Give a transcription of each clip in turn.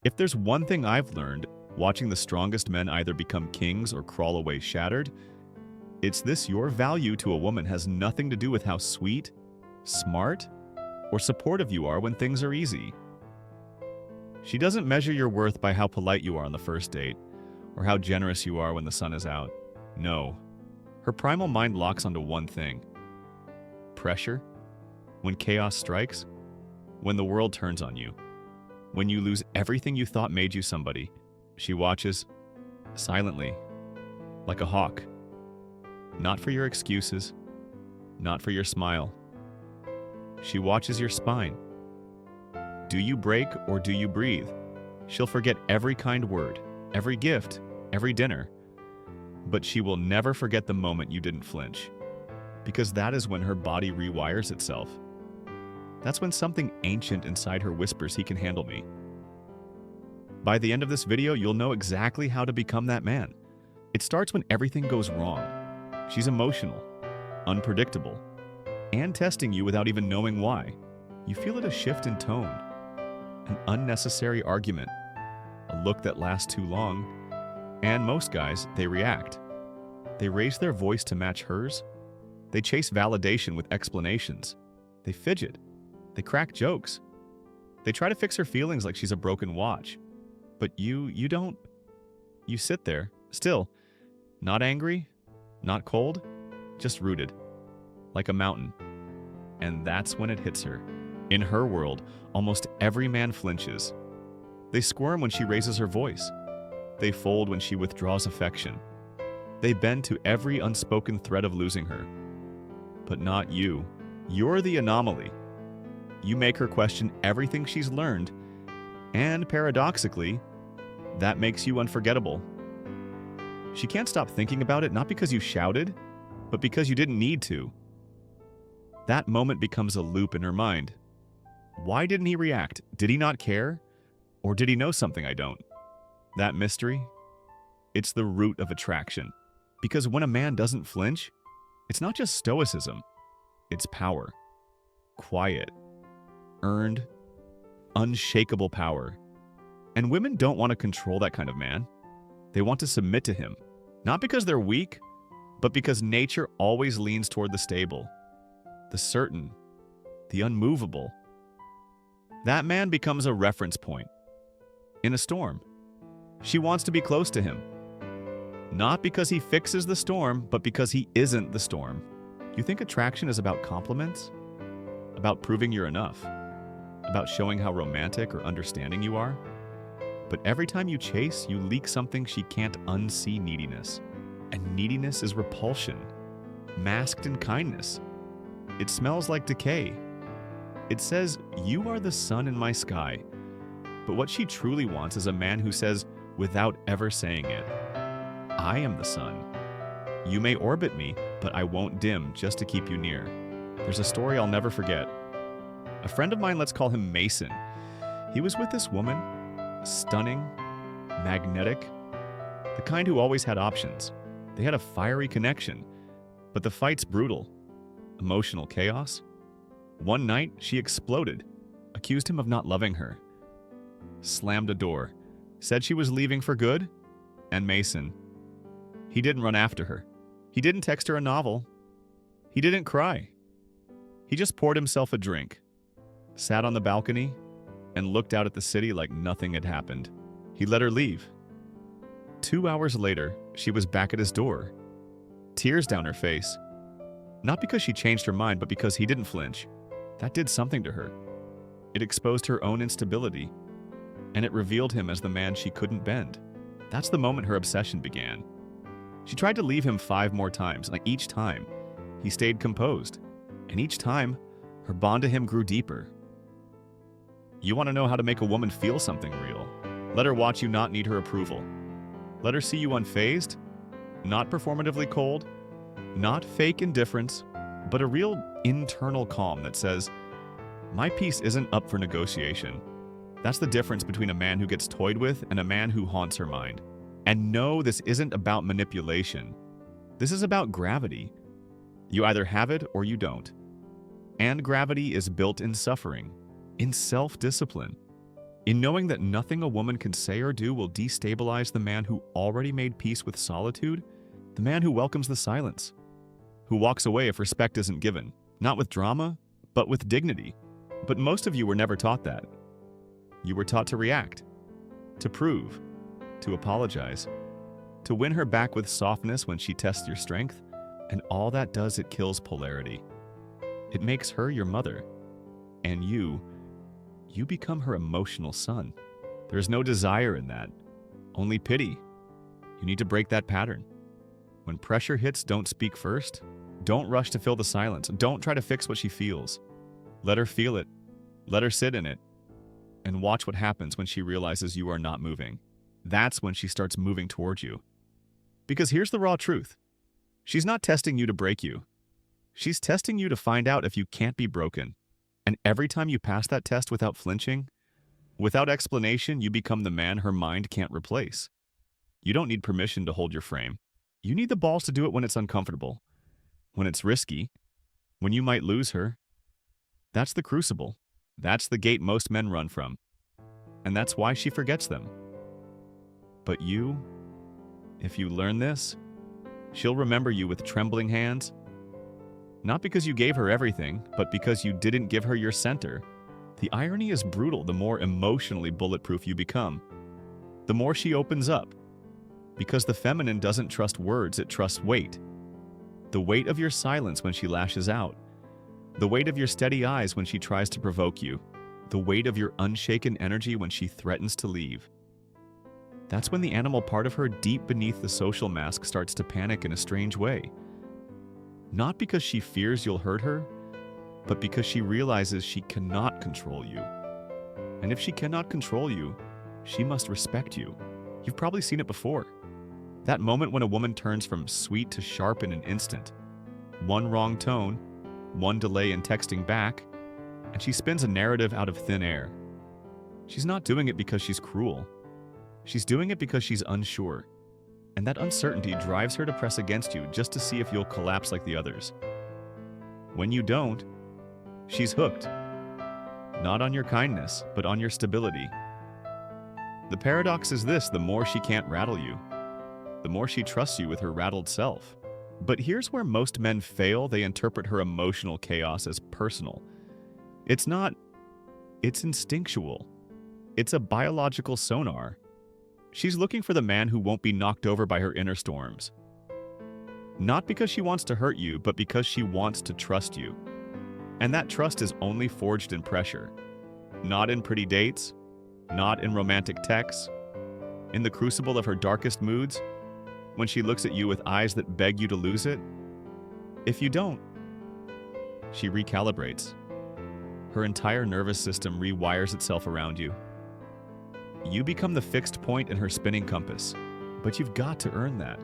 If there's one thing I've learned, watching the strongest men either become kings or crawl away shattered, it's this: your value to a woman has nothing to do with how sweet, smart, or supportive you are when things are easy. She doesn't measure your worth by how polite you are on the first date, or how generous you are when the sun is out. No. Her primal mind locks onto one thing: pressure. When chaos strikes, when the world turns on you, when you lose everything you thought made you somebody, she watches silently, like a hawk. Not for your excuses, not for your smile. She watches your spine. Do you break or do you breathe? She'll forget every kind word, every gift, every dinner. But she will never forget the moment you didn't flinch, because that is when her body rewires itself. That's when something ancient inside her whispers, "He can handle me." By the end of this video, you'll know exactly how to become that man. It starts when everything goes wrong. She's emotional, unpredictable, and testing you without even knowing why. You feel it: a shift in tone, an unnecessary argument, a look that lasts too long, and most guys, they react. They raise their voice to match hers. They chase validation with explanations. They fidget. They crack jokes. They try to fix her feelings like she's a broken watch. But you don't. You sit there, still, not angry, not cold, just rooted, like a mountain. And that's when it hits her. In her world, almost every man flinches. They squirm when she raises her voice. They fold when she withdraws affection. They bend to every unspoken threat of losing her. But not you. You're the anomaly. You make her question everything she's learned, and paradoxically, that makes you unforgettable. She can't stop thinking about it, not because you shouted, but because you didn't need to. That moment becomes a loop in her mind. Why didn't he react? Did he not care? Or did he know something I don't? That mystery? It's the root of attraction. Because when a man doesn't flinch, it's not just stoicism, it's power. Quiet, earned, unshakable power. And women don't want to control that kind of man. They want to submit to him, not because they're weak, but because nature always leans toward the stable, the certain, the unmovable. That man becomes a reference point. In a storm, she wants to be close to him. Not because he fixes the storm, but because he isn't the storm. You think attraction is about compliments? About proving you're enough? About showing how romantic or understanding you are? But every time you chase, you leak something she can't unsee: neediness. And neediness is repulsion, masked in kindness. It smells like decay. It says, "You are the sun in my sky." But what she truly wants is a man who says, without ever saying it, "I am the sun. You may orbit me, but I won't dim just to keep you near." There's a story I'll never forget. A friend of mine, let's call him Mason. He was with this woman, stunning, magnetic, the kind who always had options. They had a fiery connection, but the fight's brutal. Emotional chaos. One night, she exploded, accused him of not loving her, slammed a door, said she was leaving for good, and Mason, he didn't run after her. He didn't text her a novel. He didn't cry. He just poured himself a drink, sat on the balcony, and looked out at the city like nothing had happened. He let her leave. 2 hours later, she was back at his door, tears down her face. Not because she changed her mind, but because he didn't flinch. That did something to her. It exposed her own instability, and it revealed him as the man she couldn't bend. That's the moment her obsession began. She tried to leave him 5 more times, and each time, he stayed composed. And each time, her bond to him grew deeper. You want to know how to make a woman feel something real? Let her watch you not need her approval. Let her see you unfazed, not performatively cold, not fake indifference, but a real internal calm that says, "My peace isn't up for negotiation." That's the difference between a man who gets toyed with and a man who haunts her mind. And no, this isn't about manipulation. This is about gravity. You either have it or you don't. And gravity is built in suffering, in self-discipline. in knowing that nothing a woman can say or do will destabilize the man who already made peace with solitude, the man who welcomes the silence, who walks away if respect isn't given, not with drama, but with dignity. But most of you were never taught that. You were taught to react, to prove, to apologize, to win her back with softness when she tests your strength, and all that does, it kills polarity. It makes her your mother, and you become her emotional son. There's no desire in that, only pity. You need to break that pattern. When pressure hits, don't speak first. Don't rush to fill the silence. Don't try to fix what she feels. Let her feel it. Let her sit in it. And watch what happens when she realizes you are not moving. That's when she starts moving towards you. Because here's the raw truth. She's not testing you to break you. She's testing you to find out if you can't be broken. And every time you pass that test without flinching, without explanation, you become the man her mind can't replace. You don't need permission to hold your frame. You need the balls to do it when it's uncomfortable, when it's risky, when you might lose her. That's the crucible. That's the gate most men run from. And that's why she forgets them. But you, if you learn this, she'll remember you with trembling hands. Not because you gave her everything, but because you didn't give her your center. The irony is brutal the more emotionally bulletproof you become. The more she opens up. Because the feminine doesn't trust words, it trusts weight. The weight of your silence when she lashes out. The weight of your steady eyes when she tries to provoke you. The weight of your unshaken energy when she threatens to leave. That's when the animal part of her deep beneath the social mask starts to panic in a strange way. Not because she fears you'll hurt her, but because she realizes she cannot control you. And if she cannot control you, she must respect you. You've probably seen it before. That moment when a woman turns from sweet to sharp in an instant. One wrong tone, one delay in texting back, and she spins a narrative out of thin air. She's not doing it because she's cruel. She's doing it because she's unsure. And that uncertainty drives her to press against you just to see if you'll collapse like the others. When you don't, she's hooked. Not on your kindness, but on your stability. The paradox is this: the more she can't rattle you, the more she trusts you with her rattled self. But here's where most men fail: they interpret her emotional chaos as personal. It's not. It's instinctual. It's a biological sonar. She's looking for the man who won't be knocked over by her inner storms. Not because she wants to hurt you, but because she wants to trust you. And that trust is only forged in pressure. Not in pretty dates, not in romantic texts, in the crucible of her darkest moods, when she looks at you with eyes that beg you to lose it. If you don't, she recalibrates. Her entire nervous system rewires itself around you. You become the fixed point in her spinning compass, but you've got to earn that.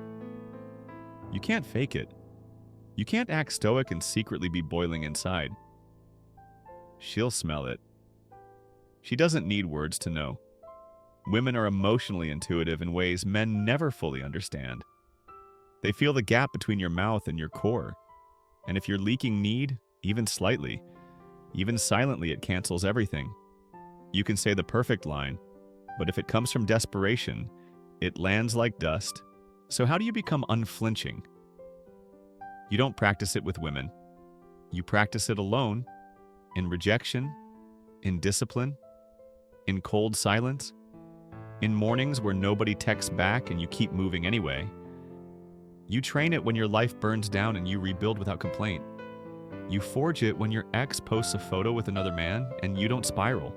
You can't fake it. You can't act stoic and secretly be boiling inside. She'll smell it. She doesn't need words to know. Women are emotionally intuitive in ways men never fully understand. They feel the gap between your mouth and your core. And if you're leaking need, even slightly, even silently, it cancels everything. You can say the perfect line, but if it comes from desperation, it lands like dust. So how do you become unflinching? You don't practice it with women. You practice it alone, in rejection, in discipline, in cold silence, in mornings where nobody texts back and you keep moving anyway. You train it when your life burns down and you rebuild without complaint. You forge it when your ex posts a photo with another man and you don't spiral.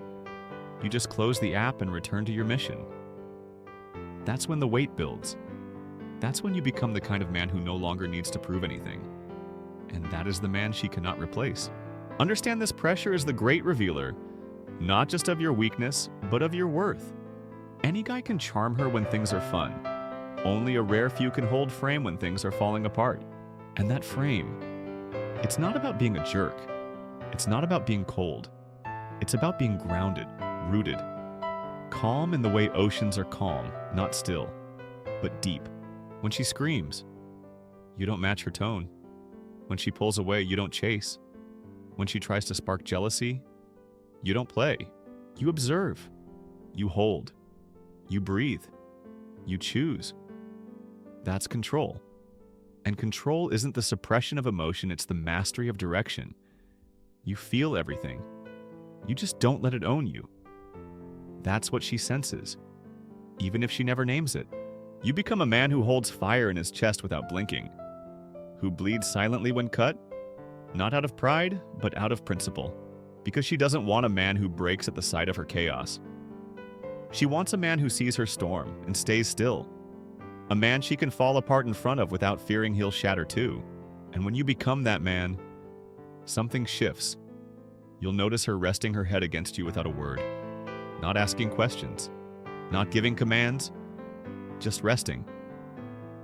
You just close the app and return to your mission. That's when the weight builds. That's when you become the kind of man who no longer needs to prove anything. And that is the man she cannot replace. Understand this pressure is the great revealer, not just of your weakness, but of your worth. Any guy can charm her when things are fun. Only a rare few can hold frame when things are falling apart. And that frame, it's not about being a jerk. It's not about being cold. It's about being grounded, rooted. Calm in the way oceans are calm, not still, but deep. When she screams, you don't match her tone. When she pulls away, you don't chase. When she tries to spark jealousy, you don't play. You observe. You hold. You breathe. You choose. That's control. And control isn't the suppression of emotion, it's the mastery of direction. You feel everything. You just don't let it own you. That's what she senses, even if she never names it. You become a man who holds fire in his chest without blinking, who bleeds silently when cut, not out of pride, but out of principle, because she doesn't want a man who breaks at the sight of her chaos. She wants a man who sees her storm and stays still, a man she can fall apart in front of without fearing he'll shatter too. And when you become that man, something shifts. You'll notice her resting her head against you without a word, not asking questions, not giving commands, just resting.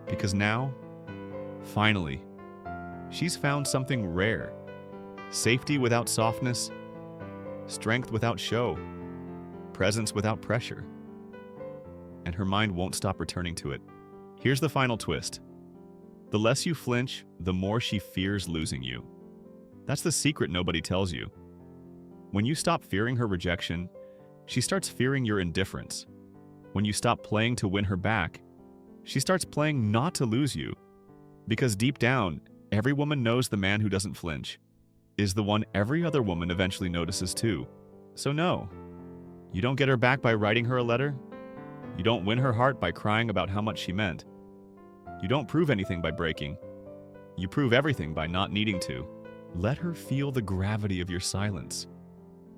Because now, finally, she's found something rare. Safety without softness, strength without show, presence without pressure. And her mind won't stop returning to it. Here's the final twist. The less you flinch, the more she fears losing you. That's the secret nobody tells you. When you stop fearing her rejection, she starts fearing your indifference. When you stop playing to win her back, she starts playing not to lose you. Because deep down, every woman knows the man who doesn't flinch is the one every other woman eventually notices too. So no, you don't get her back by writing her a letter. You don't win her heart by crying about how much she meant. You don't prove anything by breaking. You prove everything by not needing to. Let her feel the gravity of your silence.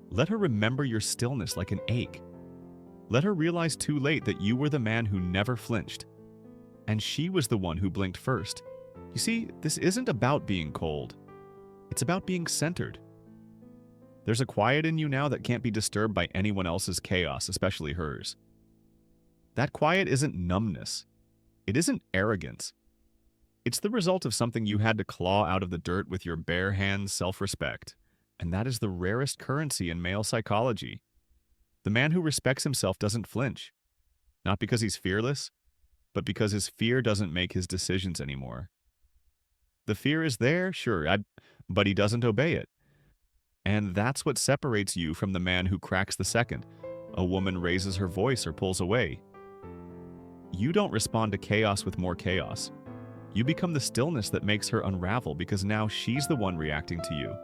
Let her remember your stillness like an ache. Let her realize too late that you were the man who never flinched. And she was the one who blinked first. You see, this isn't about being cold. It's about being centered. There's a quiet in you now that can't be disturbed by anyone else's chaos, especially hers. That quiet isn't numbness. It isn't arrogance. It's the result of something you had to claw out of the dirt with your bare hands, self-respect. And that is the rarest currency in male psychology. The man who respects himself doesn't flinch. Not because he's fearless, but because his fear doesn't make his decisions anymore. The fear is there, sure, but he doesn't obey it. And that's what separates you from the man who cracks the second a woman raises her voice or pulls away. You don't respond to chaos with more chaos. You become the stillness that makes her unravel because now she's the one reacting to you.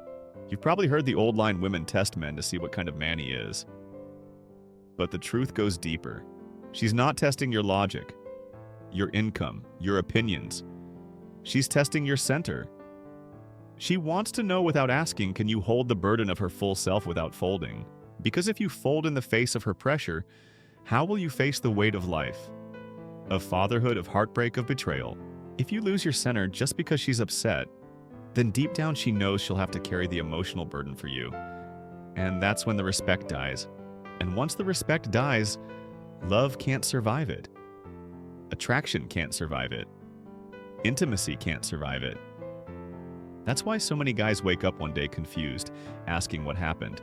You've probably heard the old line, women test men to see what kind of man he is. But the truth goes deeper. She's not testing your logic, your income, your opinions. She's testing your center. She wants to know without asking, can you hold the burden of her full self without folding? Because if you fold in the face of her pressure, how will you face the weight of life? Of fatherhood, of heartbreak, of betrayal. If you lose your center just because she's upset, then deep down she knows she'll have to carry the emotional burden for you. And that's when the respect dies. And once the respect dies, love can't survive it. Attraction can't survive it. Intimacy can't survive it. That's why so many guys wake up one day confused, asking what happened.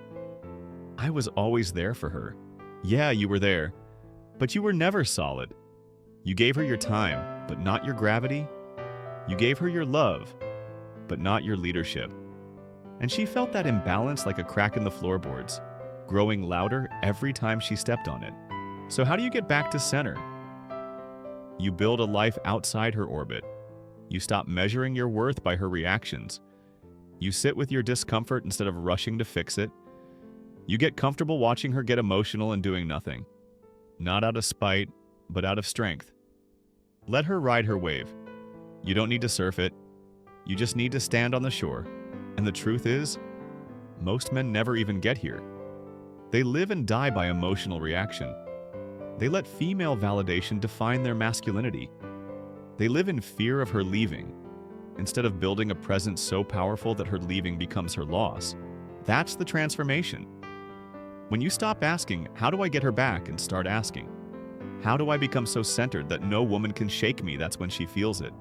I was always there for her. Yeah, you were there, but you were never solid. You gave her your time, but not your gravity. You gave her your love, but not your leadership. And she felt that imbalance like a crack in the floorboards, growing louder every time she stepped on it. So how do you get back to center? You build a life outside her orbit. You stop measuring your worth by her reactions. You sit with your discomfort instead of rushing to fix it. You get comfortable watching her get emotional and doing nothing. Not out of spite, but out of strength. Let her ride her wave. You don't need to surf it. You just need to stand on the shore. And the truth is, most men never even get here. They live and die by emotional reaction. They let female validation define their masculinity. They live in fear of her leaving, instead of building a presence so powerful that her leaving becomes her loss. That's the transformation. When you stop asking, how do I get her back, and start asking, how do I become so centered that no woman can shake me, that's when she feels it.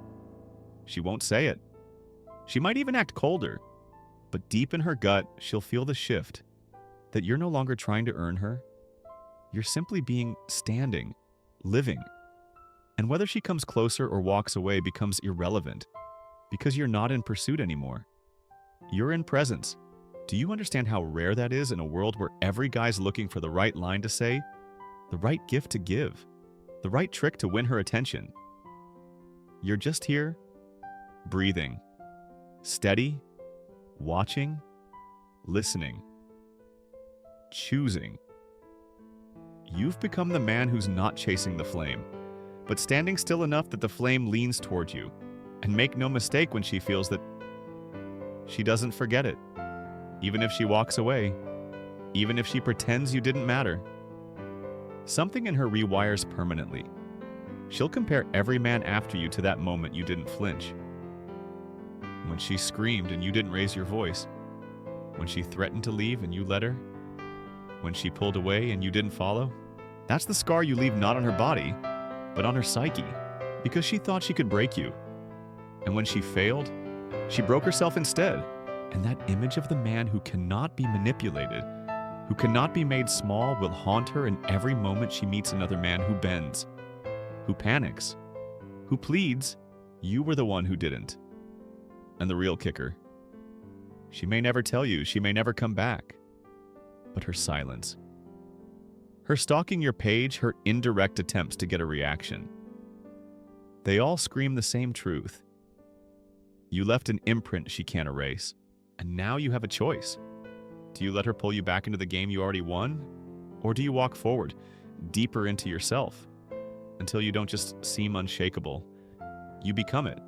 She won't say it. She might even act colder, but deep in her gut, she'll feel the shift, that you're no longer trying to earn her. You're simply being standing, living. And whether she comes closer or walks away becomes irrelevant, because you're not in pursuit anymore. You're in presence. Do you understand how rare that is in a world where every guy's looking for the right line to say? the right gift to give, the right trick to win her attention. You're just here, breathing, steady, watching, listening, choosing. You've become the man who's not chasing the flame, but standing still enough that the flame leans toward you. And make no mistake when she feels that she doesn't forget it. Even if she walks away, even if she pretends you didn't matter. Something in her rewires permanently. She'll compare every man after you to that moment you didn't flinch. When she screamed and you didn't raise your voice. When she threatened to leave and you let her. When she pulled away and you didn't follow. That's the scar you leave not on her body, but on her psyche, because she thought she could break you. And when she failed, she broke herself instead. And that image of the man who cannot be manipulated, who cannot be made small, will haunt her in every moment she meets another man who bends, who panics, who pleads, you were the one who didn't. And the real kicker, she may never tell you, she may never come back, but her silence, her stalking your page, her indirect attempts to get a reaction, they all scream the same truth. You left an imprint she can't erase, and now you have a choice. Do you let her pull you back into the game you already won? Or do you walk forward, deeper into yourself, until you don't just seem unshakable, you become it?